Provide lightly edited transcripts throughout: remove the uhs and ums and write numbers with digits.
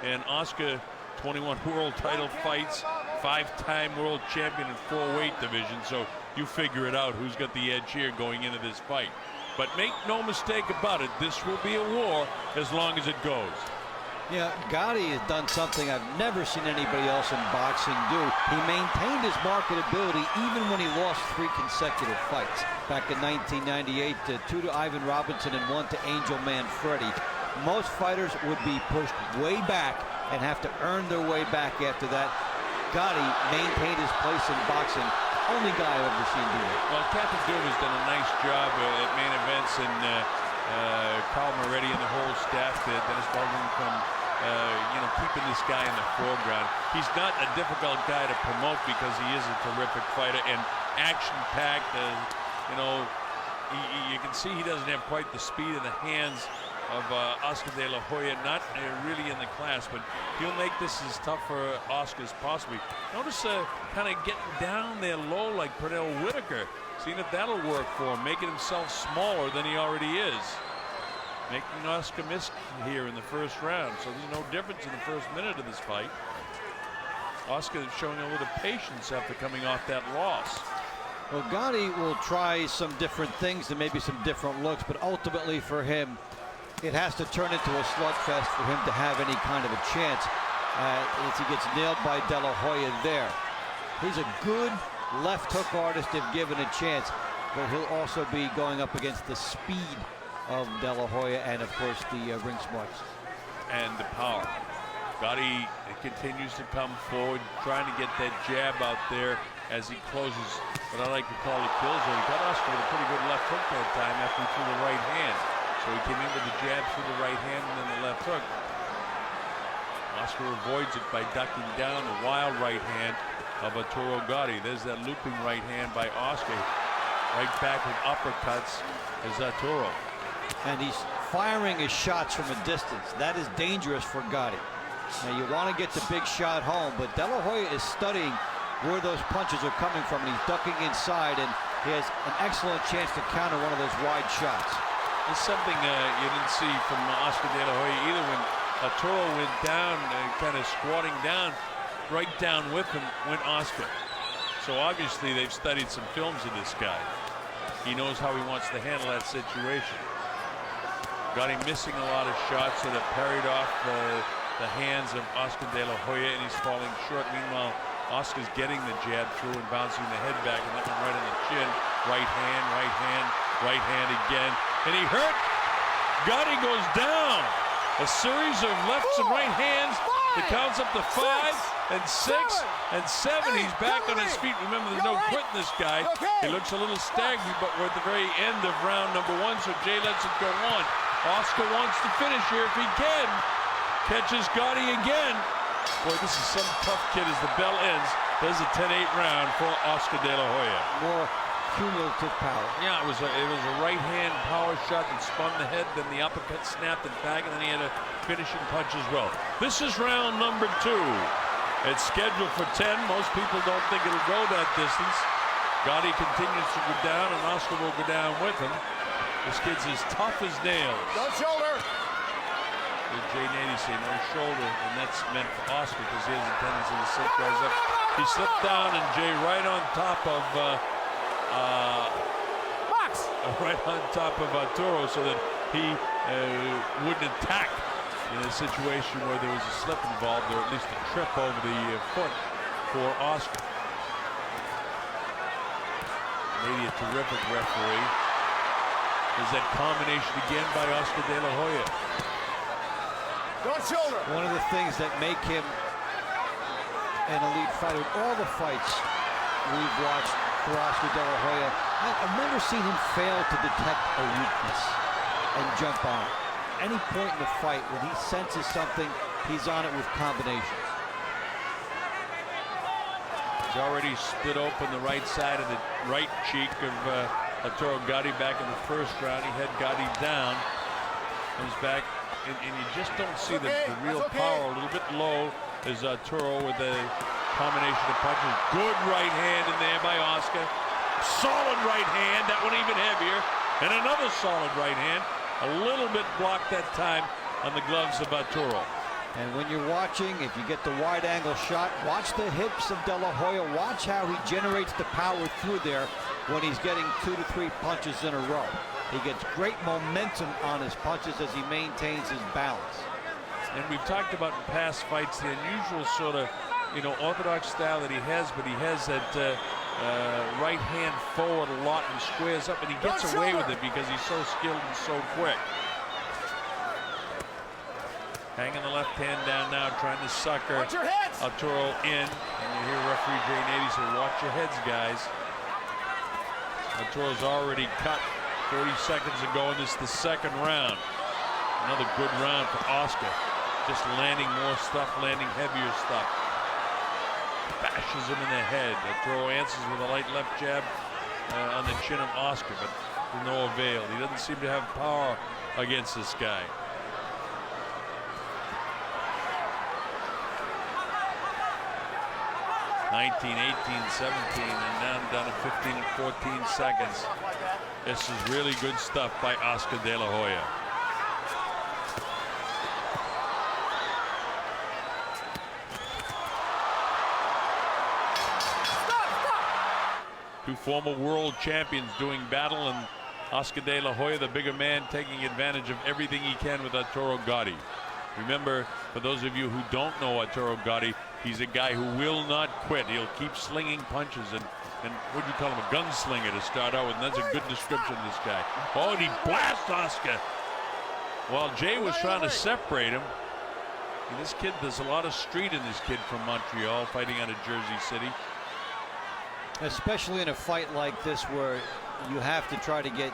And Oscar, 21 world title fights, 5-time world champion in 4 weight divisions. So you figure it out who's got the edge here going into this fight. But make no mistake about it, this will be a war as long as it goes. Yeah, Gatti has done something I've never seen anybody else in boxing do. He maintained his marketability even when he lost 3 consecutive fights. Back in 1998, 2 to Ivan Robinson and 1 to Angel Man Freddy. Most fighters would be pushed way back and have to earn their way back after that. Gatti maintained his place in boxing. Only guy I've ever seen do it. Well, Captain Doom has done a nice job at main events, and Carl Moretti and the whole staff, Dennis Baldwin, from keeping this guy in the foreground. He's not a difficult guy to promote because he is a terrific fighter and action-packed. You can see he doesn't have quite the speed in the hands of Oscar De La Hoya, not really in the class, but he'll make this as tough for Oscar as possibly. Notice kind of getting down there low like Pernell Whitaker, seeing if that'll work for him, making himself smaller than he already is. Making Oscar miss here in the first round, so there's no difference in the first minute of this fight. Oscar is showing a little patience after coming off that loss. Well, Gatti will try some different things and maybe some different looks, but ultimately for him, it has to turn into a slugfest for him to have any kind of a chance as he gets nailed by De La Hoya there. He's a good left hook artist if given a chance, but he'll also be going up against the speed of De La Hoya and, of course, the ring smarts. And the power. Gatti continues to come forward, trying to get that jab out there as he closes what I like to call a kill zone. He got Oscar with a pretty good left hook that time after he threw the right hand. So he came in with the jab through the right hand and then the left hook. Oscar avoids it by ducking down the wild right hand of Arturo Gatti. There's that looping right hand by Oscar. Right back with uppercuts is Arturo. And he's firing his shots from a distance. That is dangerous for Gatti. Now you want to get the big shot home, but De La Hoya is studying where those punches are coming from, and he's ducking inside, and he has an excellent chance to counter one of those wide shots. It's something you didn't see from Oscar De La Hoya either. When Arturo went down, kind of squatting down, right down with him went Oscar. So obviously they've studied some films of this guy. He knows how he wants to handle that situation. Got him missing a lot of shots that have parried off the hands of Oscar De La Hoya, and he's falling short. Meanwhile, Oscar's getting the jab through and bouncing the head back and that one right on the chin. Right hand, right hand, right hand again. And he hurt. Gatti goes down. A series of lefts and right hands. It counts up to 5 and 6 and 7. He's back on his feet. Remember, there's no quitting this guy. He looks a little stagnant, but we're at the very end of round number 1, so Jay lets it go on. Oscar wants to finish here if he can. Catches Gatti again. Boy, this is some tough kid as the bell ends. There's a 10-8 round for Oscar De La Hoya. More cumulative power. Yeah, it was a right hand power shot that spun the head, then the uppercut snapped it back, and then he had a finishing punch as well. This is round number 2. It's scheduled for 10. Most people don't think it'll go that distance. Gatti continues to go down, and Oscar will go down with him. This kid's as tough as nails. No shoulder. Jay Nady say no shoulder, and that's meant for Oscar because he has a tendency to slip guys up. He slipped down, and Jay right on top of Arturo, so that he wouldn't attack in a situation where there was a slip involved, or at least a trip over the foot for Oscar. Maybe a terrific referee. There's that combination again by Oscar De La Hoya. Shoulder. One of the things that make him an elite fighter, all the fights we've watched for Oscar De La Hoya, I've never seen him fail to detect a weakness and jump on it. Any point in the fight, when he senses something, he's on it with combinations. He's already split open the right side of the right cheek of Arturo Gatti back in the first round. He had Gatti down, comes back. And you just don't see the real power. A little bit low is Arturo with a combination of punches. Good right hand in there by Oscar. Solid right hand, that one even heavier. And another solid right hand. A little bit blocked that time on the gloves of Arturo. And when you're watching, if you get the wide angle shot, watch the hips of De La Hoya. Watch how he generates the power through there when he's getting 2 to 3 punches in a row. He gets great momentum on his punches as he maintains his balance. And we've talked about in past fights the unusual sort of, orthodox style that he has, but he has that right hand forward a lot and squares up, and he gets away with it because he's so skilled and so quick. Hanging the left hand down now, trying to sucker Arturo in. And you hear referee Jay Nady say, watch your heads, guys. Arturo's already cut 30 seconds ago, and this is the second round. Another good round for Oscar. Just landing more stuff, landing heavier stuff. Bashes him in the head. Arturo answers with a light left jab on the chin of Oscar, but to no avail. He doesn't seem to have power against this guy. 19, 18, 17, and now down to 15 and 14 seconds. This is really good stuff by Oscar De La Hoya. Two former world champions doing battle, and Oscar De La Hoya, the bigger man, taking advantage of everything he can with Arturo Gatti. Remember, for those of you who don't know Arturo Gatti, he's a guy who will not quit. He'll keep slinging punches, and what do you call him, a gunslinger to start out with, and that's a good description of this guy. Oh, and he blasts Oscar. While Jay was trying to separate him, and this kid, there's a lot of street in this kid from Montreal, fighting out of Jersey City. Especially in a fight like this where you have to try to get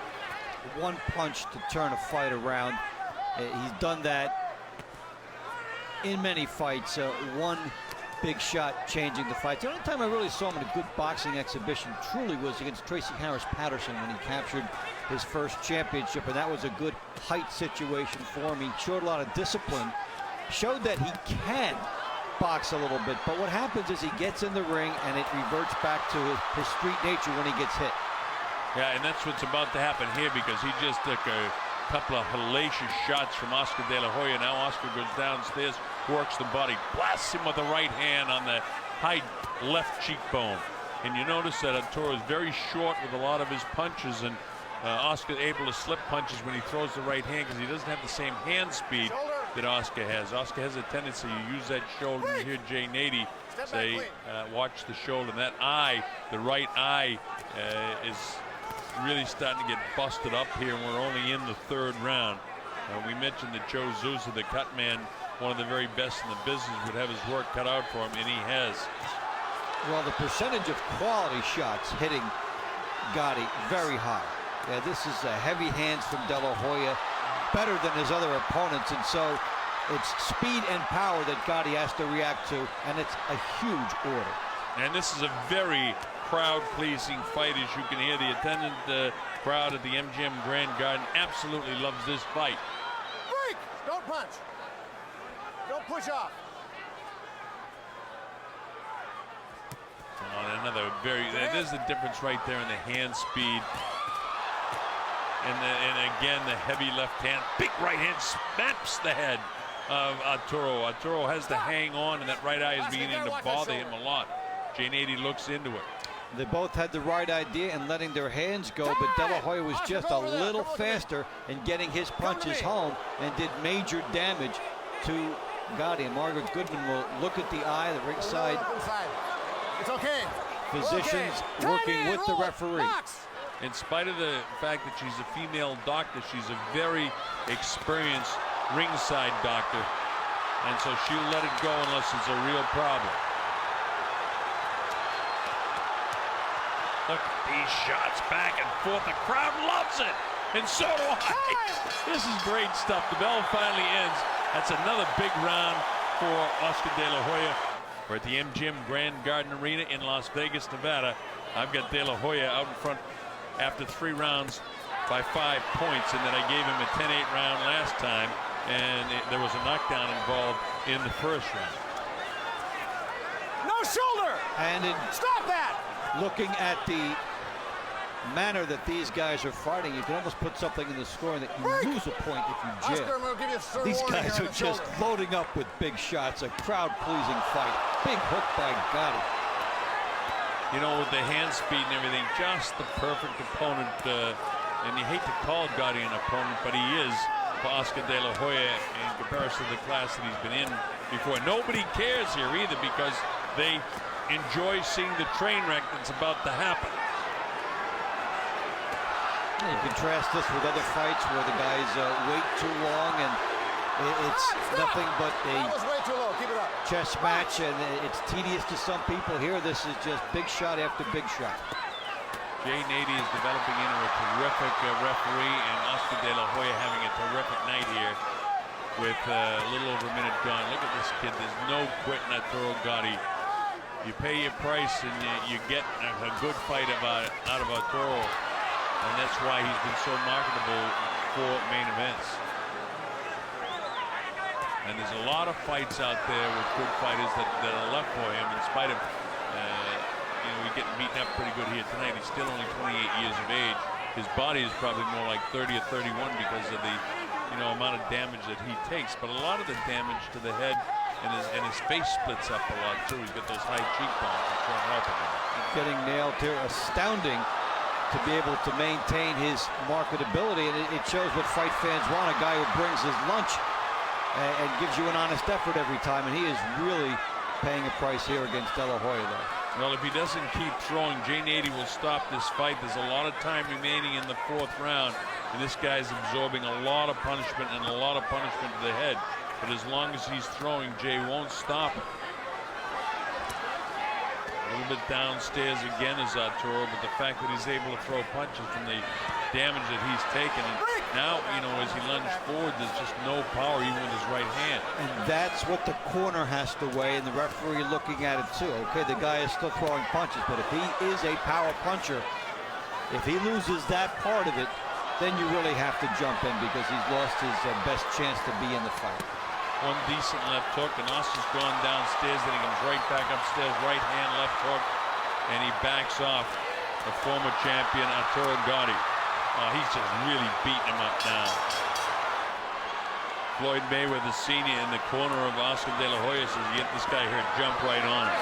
one punch to turn a fight around. He's done that in many fights. One big shot changing the fight. The only time I really saw him in a good boxing exhibition truly was against Tracy Harris Patterson when he captured his first championship, and that was a good height situation for him. He showed a lot of discipline, showed that he can box a little bit, but what happens is he gets in the ring and it reverts back to his street nature when he gets hit. Yeah, and that's what's about to happen here, because he just took a couple of hellacious shots from Oscar De La Hoya. Now Oscar goes downstairs, works the body, blasts him with the right hand on the high left cheekbone. And you notice that Arturo is very short with a lot of his punches, and Oscar able to slip punches when he throws the right hand because he doesn't have the same hand speed that Oscar has. Oscar has a tendency to use that shoulder. You hear Jay Nady say, watch the shoulder. And that eye, the right eye, is really starting to get busted up here, and we're only in the third round. We mentioned that Joe Souza, the cut man, one of the very best in the business, would have his work cut out for him, and he has. Well, the percentage of quality shots hitting Gatti very high. Yeah, this is heavy hands from De La Hoya, better than his other opponents, and so it's speed and power that Gatti has to react to, and it's a huge order. And this is a very crowd-pleasing fight, as you can hear. The attendant crowd at the MGM Grand Garden absolutely loves this fight. Break! Don't punch. Don't push off. Another very, there's the difference right there in the hand speed. And again, the heavy left hand, big right hand snaps the head of Arturo. Arturo has to hang on, and that right eye is beginning to bother him a lot. Jay Nady looks into it. They both had the right idea in letting their hands go, but De La Hoya was just a little faster in getting his punches home and did major damage to Gatti. And Margaret Goodman will look at the eye, the ringside It's okay. physicians working with the referee. In spite of the fact that she's a female doctor, she's a very experienced ringside doctor, and so she'll let it go unless it's a real problem. Look at these shots back and forth. The crowd loves it, and so do I. This is great stuff. The bell finally ends. That's another big round for Oscar De La Hoya. We're at the MGM Grand Garden Arena in Las Vegas, Nevada. I've got De La Hoya out in front after 3 rounds by 5 points, and then I gave him a 10-8 round last time, and there was a knockdown involved in the first round. No shoulder! And stop that! Looking at the manner that these guys are fighting, you can almost put something in the score that you lose a point if you jab. Oscar, I'm going to give you a stern These warning guys here are on the just shoulder. loading up with big shots. A crowd-pleasing fight. Big hook by Gatti. You know, with the hand speed and everything, just the perfect opponent. And you hate to call Gatti an opponent, but he is for Oscar De La Hoya in comparison to the class that he's been in before. Nobody cares here either because they enjoy seeing the train wreck that's about to happen. You contrast this with other fights where the guys wait too long and it's nothing but That was a way too low. Keep it up. chess match, and it's tedious to some people. Here, this is just big shot after big shot. Jay Nady is developing into a terrific referee, and Oscar De La Hoya having a terrific night here with a little over a minute gone. Look at this kid. There's no quitting Arturo Gatti. You pay your price and you get a good fight out of Arturo, and that's why he's been so marketable for main events. And there's a lot of fights out there with good fighters that are left for him in spite of he's getting beaten up pretty good here tonight. He's still only 28 years of age. His body is probably more like 30 or 31 because of the amount of damage that he takes. But a lot of the damage to the head and his face splits up a lot too. He's got those high cheekbones which aren't helping him. Getting nailed here, astounding to be able to maintain his marketability, and it shows what fight fans want, a guy who brings his lunch and gives you an honest effort every time, and he is really paying a price here against De La Hoya, though. Well, if he doesn't keep throwing, Jay Nady will stop this fight. There's a lot of time remaining in the 4th round, and this guy's absorbing a lot of punishment and a lot of punishment to the head. But as long as he's throwing, Jay won't stop. A little bit downstairs again is Arturo, but the fact that he's able to throw punches from the damage that he's taken, and now, as he lunged forward, there's just no power even with his right hand. And that's what the corner has to weigh, and the referee looking at it too. Okay, the guy is still throwing punches, but if he is a power puncher, if he loses that part of it, then you really have to jump in because he's lost his best chance to be in the fight. One decent left hook, and Oscar's gone downstairs, then he comes right back upstairs, right hand, left hook, and he backs off the former champion, Arturo Gatti. Oh, he's just really beating him up now. Floyd Mayweather Sr. in the corner of Oscar De La Hoya says, "Get this guy here, jump right on him."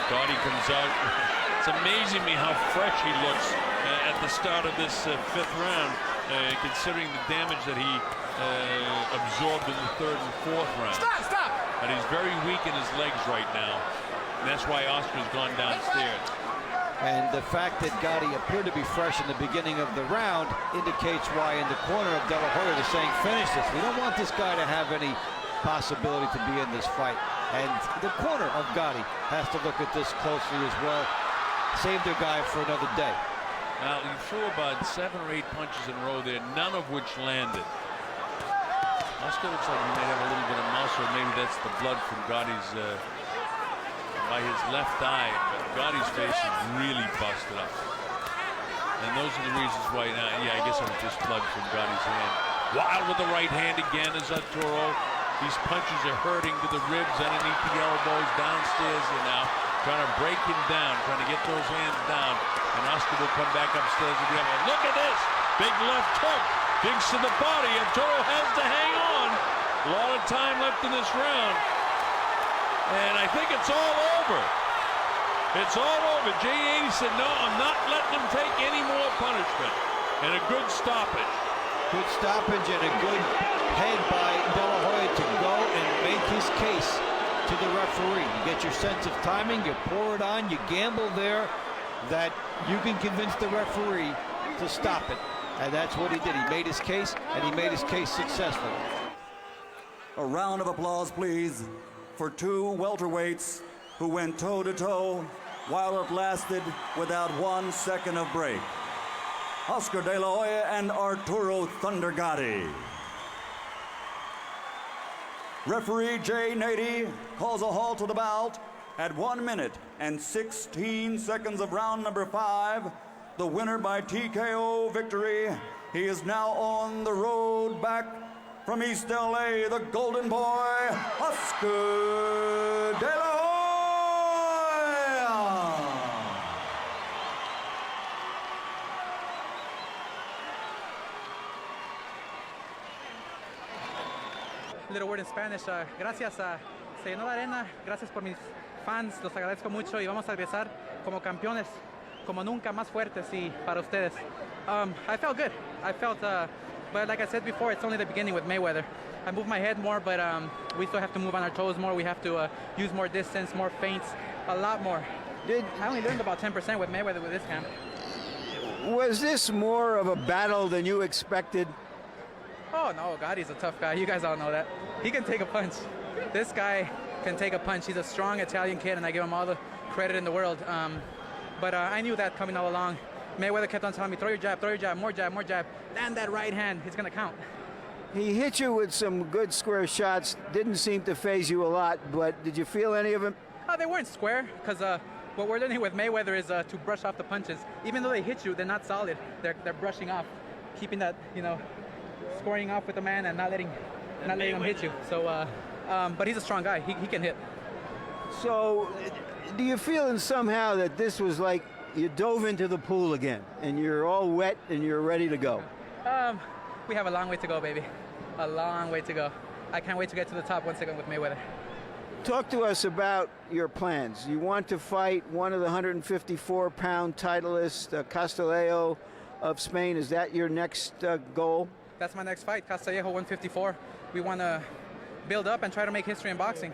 Gatti comes out. It's amazing me how fresh he looks at the start of this 5th round, considering the damage that he absorbed in the 3rd and 4th round. Stop! But he's very weak in his legs right now, and that's why Oscar's gone downstairs. And the fact that Gatti appeared to be fresh in the beginning of the round indicates why in the corner of De La Hoya they're saying, finish this. We don't want this guy to have any possibility to be in this fight. And the corner of Gatti has to look at this closely as well. Save their guy for another day. Now, you threw about 7 or 8 punches in a row there, none of which landed. Oscar looks like he may have a little bit of muscle. Maybe that's the blood from Gotti's by his left eye. Gotti's face is really busted up. And those are the reasons why, I guess it was just blood from Gotti's hand. Wild with the right hand again is Arturo. These punches are hurting to the ribs, underneath the elbows, downstairs here now. Trying to break him down, trying to get those hands down. And Oscar will come back upstairs with the elbow. Look at this! Big left hook. Digs to the body. Arturo has to hang on. A lot of time left in this round. And I think it's all over. It's all over. Jay Nady said, no, I'm not letting him take any more punishment. And a good stoppage. Good stoppage and a good head by De La Hoya to go and make his case to the referee. You get your sense of timing, you pour it on, you gamble there that you can convince the referee to stop it. And that's what he did. He made his case, and he made his case successfully. A round of applause, please, for 2 welterweights who went toe-to-toe while it lasted without 1 second of break. Oscar De La Hoya and Arturo Thunder Gatti. Referee Jay Nady calls a halt to the bout at 1 minute and 16 seconds of round number 5. The winner by TKO victory. He is now on the road back from East LA, the Golden Boy, Oscar De La Hoya. little word in Spanish. Gracias. Se llenó la arena. Gracias por mis fans. Los agradezco mucho y vamos a regresar como campeones, como nunca, más fuertes y para ustedes. I felt good. I felt, but like I said before, it's only the beginning with Mayweather. I moved my head more, but we still have to move on our toes more. We have to use more distance, more feints, a lot more. I only learned about 10% with Mayweather with this camp. Was this more of a battle than you expected? Oh no, Gotti's a tough guy. You guys all know that. He can take a punch. This guy can take a punch. He's a strong Italian kid, and I give him all the credit in the world. But I knew that coming all along. Mayweather kept on telling me, throw your jab, more jab, more jab. Land that right hand, it's gonna count. He hit you with some good square shots. Didn't seem to phase you a lot, but did you feel any of them? They weren't square, because what we're learning with Mayweather is to brush off the punches. Even though they hit you, they're not solid. They're brushing off, keeping that, scoring off with the man and not letting him hit you. So, but he's a strong guy. He can hit. So, do you feel somehow that this was like you dove into the pool again and you're all wet and you're ready to go? We have a long way to go, baby. A long way to go. I can't wait to get to the top once again with Mayweather. Talk to us about your plans. You want to fight one of the 154-pound titleists, Castillejo of Spain. Is that your next goal? That's my next fight, Castillejo 154. We want to build up and try to make history in boxing.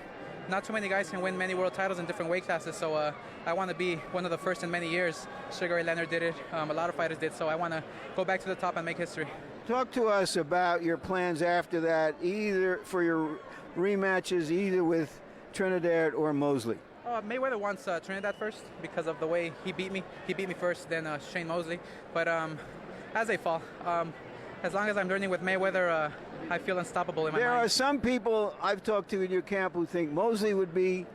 Not too many guys can win many world titles in different weight classes, so I want to be one of the first in many years. Sugar Ray Leonard did it. A lot of fighters did, so I want to go back to the top and make history. Talk to us about your plans after that, either for your rematches, either with Trinidad or Mosley. Mayweather wants Trinidad first because of the way he beat me. He beat me first, then Shane Mosley. But as they fall, as long as I'm learning with Mayweather, I feel unstoppable in my mind. There are some people I've talked to in your camp who think Mosley would be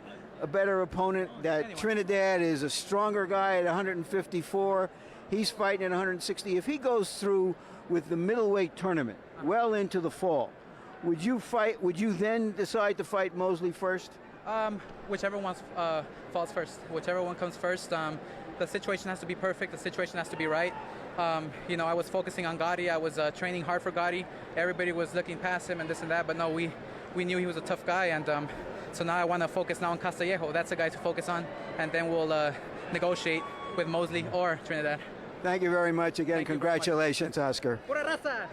a better opponent, that Trinidad is a stronger guy at 154. He's fighting at 160. If he goes through with the middleweight tournament well into the fall, would you then decide to fight Mosley first? Whichever one falls first. Whichever one comes first. The situation has to be perfect. The situation has to be right. I was focusing on Gatti. I was training hard for Gatti. Everybody was looking past him and this and that, but no, we knew he was a tough guy, and so now I want to focus now on Castillejo. That's the guy to focus on, and then we'll negotiate with Mosley or Trinidad. Thank you very much again. Thank you Congratulations, Oscar. Pura raza!